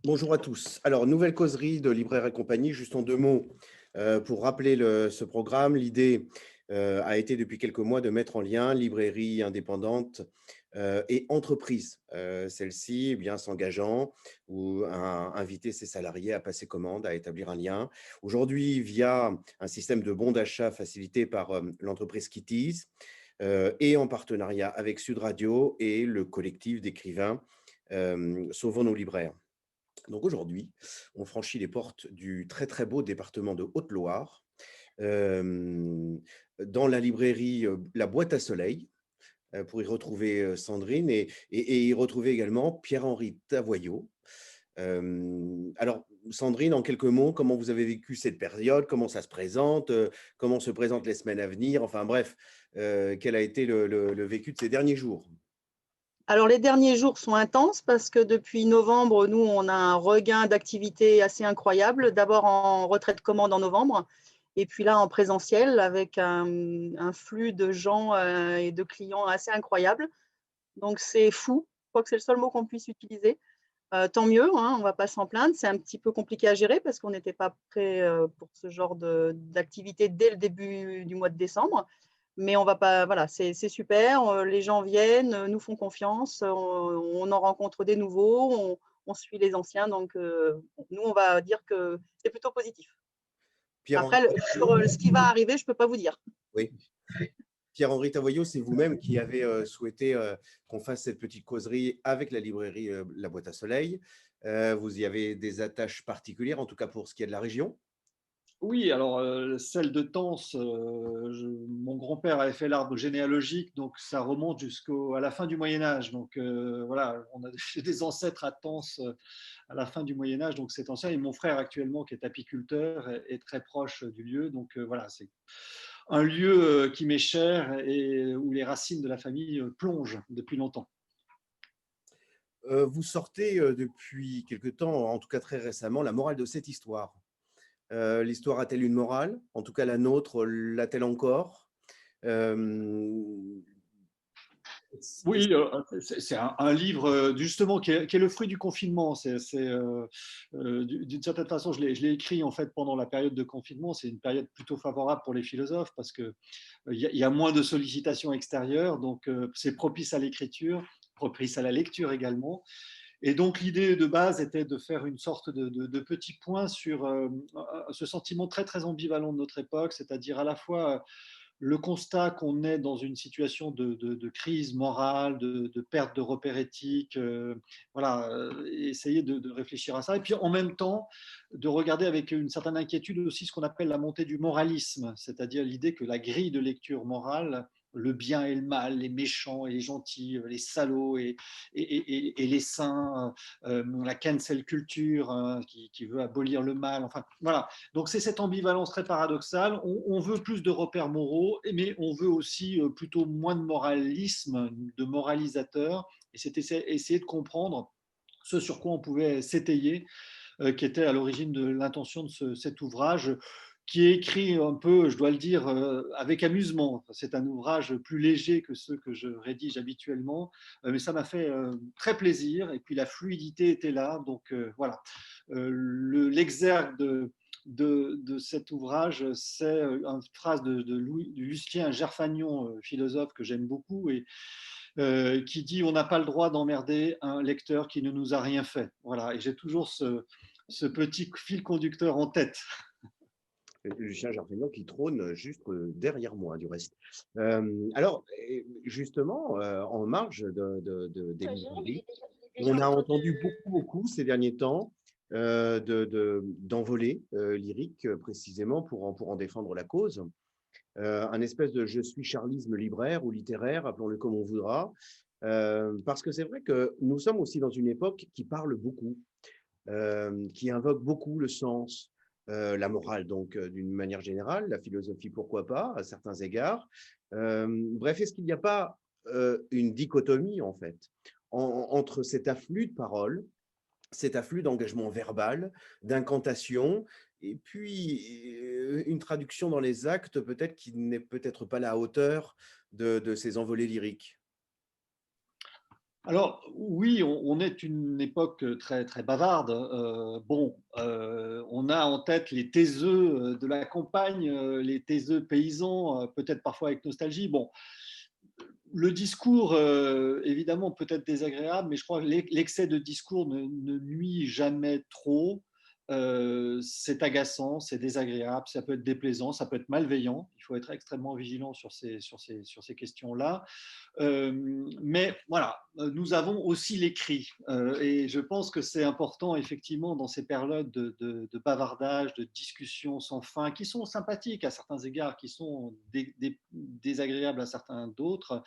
Bonjour à tous. Alors, nouvelle causerie de Libraire et compagnie, juste en deux mots pour rappeler ce programme. L'idée a été depuis quelques mois de mettre en lien librairie indépendante et entreprise. Celle-ci, eh bien, s'engageant ou inviter ses salariés à passer commande, à établir un lien. Aujourd'hui, via un système de bons d'achat facilité par l'entreprise Kitties et en partenariat avec Sud Radio et le collectif d'écrivains Sauvons nos libraires. Donc aujourd'hui, on franchit les portes du très très beau département de Haute-Loire, euh, dans la librairie La Boîte à Soleil, pour y retrouver Sandrine et y retrouver également Pierre-Henri Tavoyot. Alors, Sandrine, en quelques mots, comment vous avez vécu cette période? Comment ça se présente? Comment se présentent les semaines à venir? Enfin bref, quel a été le vécu de ces derniers jours? Alors, les derniers jours sont intenses parce que depuis novembre, nous, on a un regain d'activité assez incroyable. D'abord en retrait de commande en novembre et puis là en présentiel avec un flux de gens et de clients assez incroyable. Donc, c'est fou. Je crois que c'est le seul mot qu'on puisse utiliser. Tant mieux, hein, on ne va pas s'en plaindre. C'est un petit peu compliqué à gérer parce qu'on n'était pas prêt pour ce genre d'activité dès le début du mois de décembre. Mais on va pas, voilà, c'est super. Les gens viennent, nous font confiance, on en rencontre des nouveaux, on suit les anciens. Donc, nous, on va dire que c'est plutôt positif. Pierre-Henri Après, sur Tavoyot? ce qui va arriver, je ne peux pas vous dire. Oui. Pierre-Henri Tavoyot, c'est vous-même qui avez souhaité qu'on fasse cette petite causerie avec la librairie La Boîte à Soleil. Vous y avez des attaches particulières, en tout cas pour ce qui est de la région? Oui, alors celle de Tence, mon grand-père avait fait l'arbre généalogique, donc ça remonte jusqu'à la fin du Moyen Âge. Donc voilà, on a des ancêtres à Tence à la fin du Moyen Âge, donc c'est ancien. Et mon frère actuellement, qui est apiculteur, est très proche du lieu. Donc voilà, c'est un lieu qui m'est cher et où les racines de la famille plongent depuis longtemps. Vous sortez depuis quelque temps, en tout cas très récemment, la morale de cette histoire. L'histoire a-t-elle une morale? En tout cas, la nôtre l'a-t-elle encore? Euh, Oui, c'est un livre justement qui est le fruit du confinement. D'une certaine façon, je l'ai écrit en fait pendant la période de confinement. C'est une période plutôt favorable pour les philosophes parce que il y a moins de sollicitations extérieures, donc c'est propice à l'écriture, propice à la lecture également. Et donc l'idée de base était de faire une sorte de petit point sur ce sentiment très très ambivalent de notre époque, c'est-à-dire à la fois le constat qu'on est dans une situation de crise morale, de perte de repères éthiques, voilà, essayer de réfléchir à ça. Et puis en même temps, de regarder avec une certaine inquiétude aussi ce qu'on appelle la montée du moralisme, c'est-à-dire l'idée que la grille de lecture morale, le bien et le mal, les méchants et les gentils, les salauds et les saints, la cancel culture qui veut abolir le mal, enfin voilà. Donc c'est cette ambivalence très paradoxale. On veut plus de repères moraux, mais on veut aussi plutôt moins de moralisme, de moralisateur. Et c'est essayer de comprendre ce sur quoi on pouvait s'étayer, qui était à l'origine de l'intention de cet ouvrage, qui est écrit un peu, je dois le dire, avec amusement. C'est un ouvrage plus léger que ceux que je rédige habituellement, mais ça m'a fait très plaisir. Et puis la fluidité était là. Donc voilà, l'exergue de cet ouvrage, c'est une phrase de Lucien Gerfagnon, philosophe que j'aime beaucoup, et qui dit on n'a pas le droit d'emmerder un lecteur qui ne nous a rien fait. Voilà, et j'ai toujours ce petit fil conducteur en tête. Lucien Gerfagnon qui trône juste derrière moi, du reste. Alors, justement, en marge des librairies, on a entendu beaucoup ces derniers temps d'envolées lyriques, précisément pour en défendre la cause. Un espèce de je suis charlisme libraire ou littéraire, appelons-le comme on voudra. Parce que c'est vrai que nous sommes aussi dans une époque qui parle beaucoup, qui invoque beaucoup le sens, la morale, donc d'une manière générale, la philosophie, pourquoi pas, à certains égards. Bref, est-ce qu'il n'y a pas une dichotomie, en fait, entre cet afflux de paroles, cet afflux d'engagement verbal, d'incantation, et puis une traduction dans les actes, peut-être qui n'est peut-être pas à la hauteur de ces envolées lyriques? Alors oui, on est une époque très, très bavarde. On a en tête les taiseux de la campagne, les taiseux paysans, peut-être parfois avec nostalgie. Bon, le discours, évidemment, peut être désagréable, mais je crois que l'excès de discours ne nuit jamais trop. C'est agaçant, c'est désagréable, ça peut être déplaisant, ça peut être malveillant. Il faut être extrêmement vigilant sur ces questions-là. Mais voilà, nous avons aussi l'écrit. Et je pense que c'est important, effectivement, dans ces périodes de bavardage, de discussions sans fin, qui sont sympathiques à certains égards, qui sont désagréables à certains d'autres.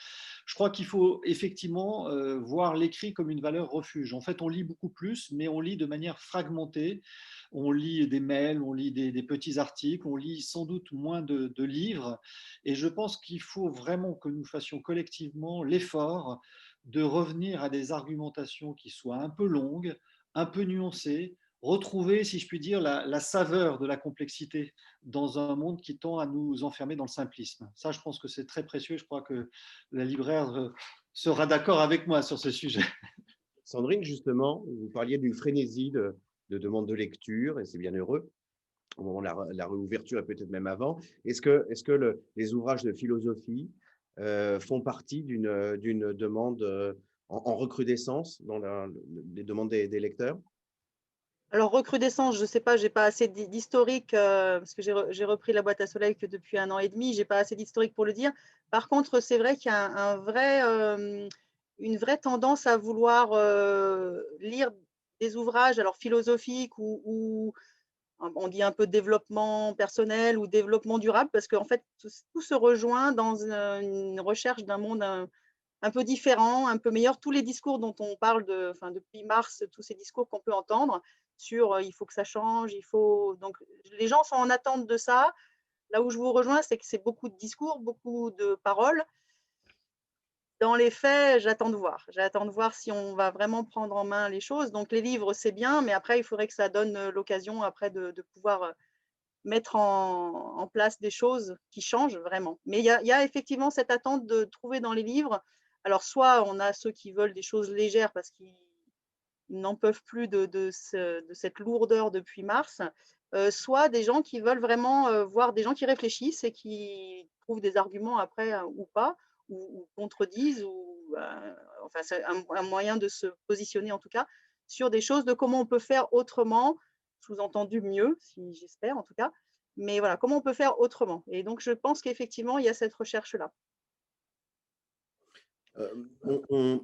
Je crois qu'il faut effectivement voir l'écrit comme une valeur refuge. En fait, on lit beaucoup plus, mais on lit de manière fragmentée. On lit des mails, on lit des petits articles, on lit sans doute moins de livres. Et je pense qu'il faut vraiment que nous fassions collectivement l'effort de revenir à des argumentations qui soient un peu longues, un peu nuancées, retrouver, si je puis dire, la saveur de la complexité dans un monde qui tend à nous enfermer dans le simplisme. Ça, je pense que c'est très précieux. Je crois que la libraire sera d'accord avec moi sur ce sujet. Sandrine, justement, vous parliez d'une frénésie de demande de lecture, et c'est bien heureux, au moment de la réouverture et peut-être même avant. Est-ce que les ouvrages de philosophie font partie d'une demande en recrudescence dans les demandes des lecteurs? Alors, recrudescence, je ne sais pas, j'ai pas assez d'historique, parce que j'ai repris la boîte à soleil que depuis 1 an et demi, j'ai pas assez d'historique pour le dire. Par contre, c'est vrai qu'il y a une vraie tendance à vouloir lire des ouvrages, alors philosophiques ou on dit un peu développement personnel ou développement durable, parce qu'en fait, tout se rejoint dans une recherche d'un monde un peu différent, un peu meilleur. Tous les discours dont on parle enfin, depuis mars, tous ces discours qu'on peut entendre sur il faut que ça change, il faut. Donc, les gens sont en attente de ça. Là où je vous rejoins, c'est que c'est beaucoup de discours, beaucoup de paroles. Dans les faits, j'attends de voir. J'attends de voir si on va vraiment prendre en main les choses. Donc, les livres, c'est bien, mais après, il faudrait que ça donne l'occasion après de pouvoir mettre en place des choses qui changent vraiment. Mais il y a effectivement cette attente de trouver dans les livres. Alors, soit on a ceux qui veulent des choses légères parce qu'ils n'en peuvent plus de cette lourdeur depuis mars, soit des gens qui veulent vraiment voir des gens qui réfléchissent et qui trouvent des arguments après ou pas, ou contredisent, enfin, c'est un moyen de se positionner en tout cas sur des choses de comment on peut faire autrement, sous-entendu mieux, si j'espère en tout cas. Mais voilà, comment on peut faire autrement. Et donc, je pense qu'effectivement, il y a cette recherche-là.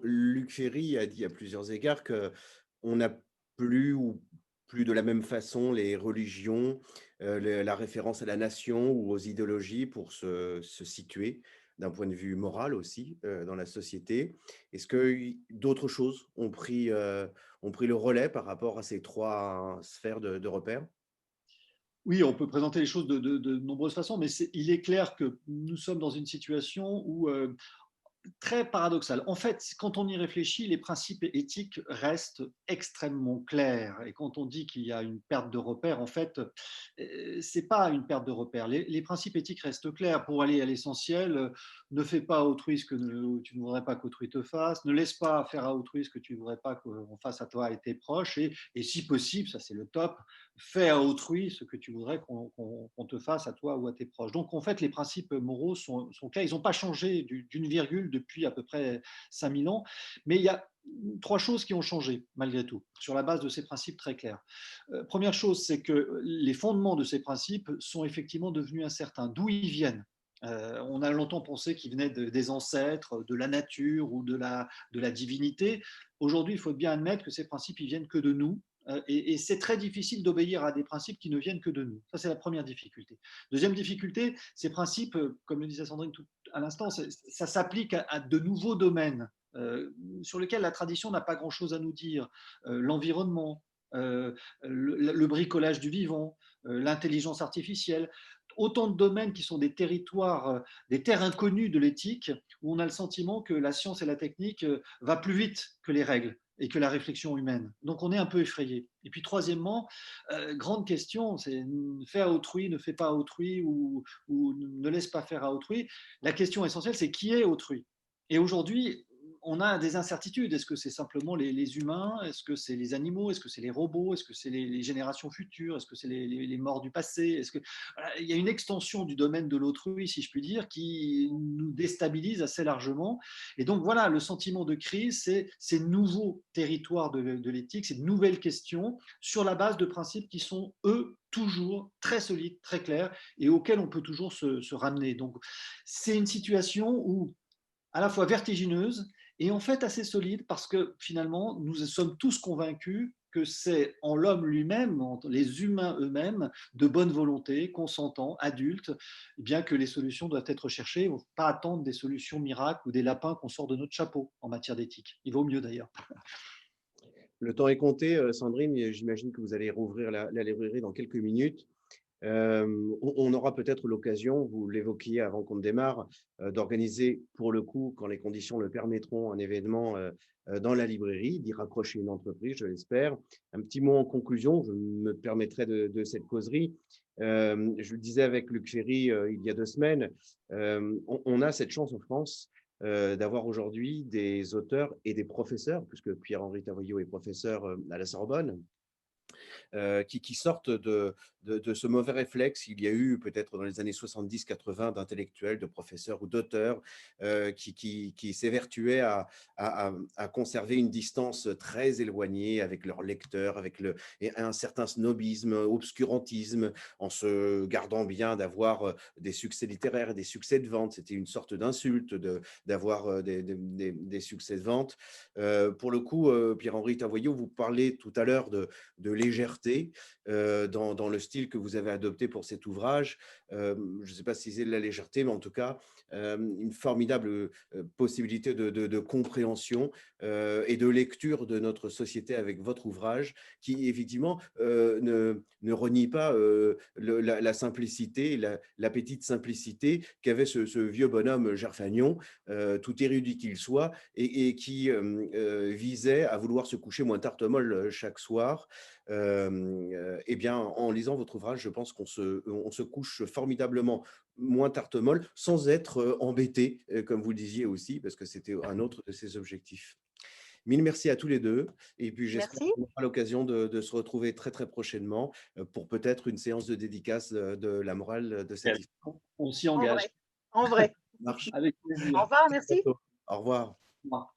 Luc Ferry a dit à plusieurs égards qu'on n'a plus ou plus de la même façon les religions, la référence à la nation ou aux idéologies pour se situer d'un point de vue moral aussi dans la société. Est-ce que d'autres choses ont pris le relais par rapport à ces trois sphères de repères? Oui, on peut présenter les choses de nombreuses façons, mais il est clair que nous sommes dans une situation où très paradoxal. En fait, quand on y réfléchit, les principes éthiques restent extrêmement clairs. Et quand on dit qu'il y a une perte de repères, en fait, c'est pas une perte de repères. Les principes éthiques restent clairs. Pour aller à l'essentiel, ne fais pas à autrui ce que tu ne voudrais pas qu'autrui te fasse. Ne laisse pas faire à autrui ce que tu ne voudrais pas qu'on fasse à toi et tes proches. Et si possible, ça c'est le top, fais à autrui ce que tu voudrais qu'on te fasse à toi ou à tes proches. Donc en fait, les principes moraux sont clairs. Ils n'ont pas changé d'une virgule depuis à peu près 5000 ans, mais il y a trois choses qui ont changé malgré tout sur la base de ces principes très clairs. Première chose, c'est que les fondements de ces principes sont effectivement devenus incertains. D'où ils viennent? On a longtemps pensé qu'ils venaient des ancêtres, de la nature ou de la divinité. Aujourd'hui, il faut bien admettre que ces principes, ils viennent que de nous, et c'est très difficile d'obéir à des principes qui ne viennent que de nous. Ça, c'est la première difficulté. Deuxième difficulté, ces principes, comme le disait Sandrine tout à l'instant, ça s'applique à de nouveaux domaines sur lesquels la tradition n'a pas grand-chose à nous dire. L'environnement, le bricolage du vivant, l'intelligence artificielle, autant de domaines qui sont des territoires, des terres inconnues de l'éthique, où on a le sentiment que la science et la technique va plus vite que les règles et que la réflexion humaine. Donc on est un peu effrayé. Et puis troisièmement, grande question, c'est fais à autrui, ne fais pas à autrui ou ne laisse pas faire à autrui. La question essentielle, c'est qui est autrui? Et aujourd'hui, on a des incertitudes. Est-ce que c'est simplement les humains? Est-ce que c'est les animaux? Est-ce que c'est les robots? Est-ce que c'est les générations futures? Est-ce que c'est les morts du passé? Est-ce que, voilà, il y a une extension du domaine de l'autrui, si je puis dire, qui nous déstabilise assez largement. Et donc voilà, le sentiment de crise, c'est ces nouveaux territoires de l'éthique, ces nouvelles questions sur la base de principes qui sont, eux, toujours très solides, très clairs, et auxquels on peut toujours se ramener. Donc c'est une situation où à la fois vertigineuse et en fait assez solide, parce que finalement, nous sommes tous convaincus que c'est en l'homme lui-même, entre les humains eux-mêmes, de bonne volonté, consentants, adultes, bien que les solutions doivent être cherchées. Il ne faut pas attendre des solutions miracles ou des lapins qu'on sort de notre chapeau en matière d'éthique. Il vaut mieux d'ailleurs. Le temps est compté, Sandrine, et j'imagine que vous allez rouvrir la librairie dans quelques minutes. On aura peut-être l'occasion, vous l'évoquiez avant qu'on ne démarre, d'organiser pour le coup, quand les conditions le permettront, un événement dans la librairie, d'y raccrocher une entreprise, je l'espère. Un petit mot en conclusion, je me permettrai de cette causerie. Je le disais avec Luc Ferry il y a 2 semaines, on a cette chance en France d'avoir aujourd'hui des auteurs et des professeurs, puisque Pierre-Henri Tavoyot est professeur à la Sorbonne, qui sortent de ce mauvais réflexe. Il y a eu peut-être dans les années 70-80 d'intellectuels, de professeurs ou d'auteurs qui s'évertuaient à conserver une distance très éloignée avec leurs lecteurs, et un certain snobisme, obscurantisme, en se gardant bien d'avoir des succès littéraires et des succès de vente. C'était une sorte d'insulte d'avoir des succès de vente. Pour le coup, Pierre-Henri Tavoyot, vous parlez tout à l'heure de légèreté dans le style que vous avez adopté pour cet ouvrage. Je ne sais pas si c'est de la légèreté, mais en tout cas, une formidable possibilité de compréhension et de lecture de notre société avec votre ouvrage, qui effectivement ne renie pas la simplicité, la petite simplicité qu'avait ce vieux bonhomme Gerfagnon, tout érudit qu'il soit, et qui visait à vouloir se coucher moins tartemol chaque soir. Eh bien, en lisant votre ouvrage, je pense qu'on se couche formidablement moins tartemol, sans être embêté, comme vous le disiez aussi, parce que c'était un autre de ses objectifs. Mille merci à tous les deux. Et puis, j'espère Merci. qu'on aura l'occasion de se retrouver très, très prochainement pour peut-être une séance de dédicace de la morale de cette histoire. On s'y En engage. vrai. En vrai. Ça marche. Avec Au plaisir. revoir, À merci. bientôt. Au revoir. Au revoir.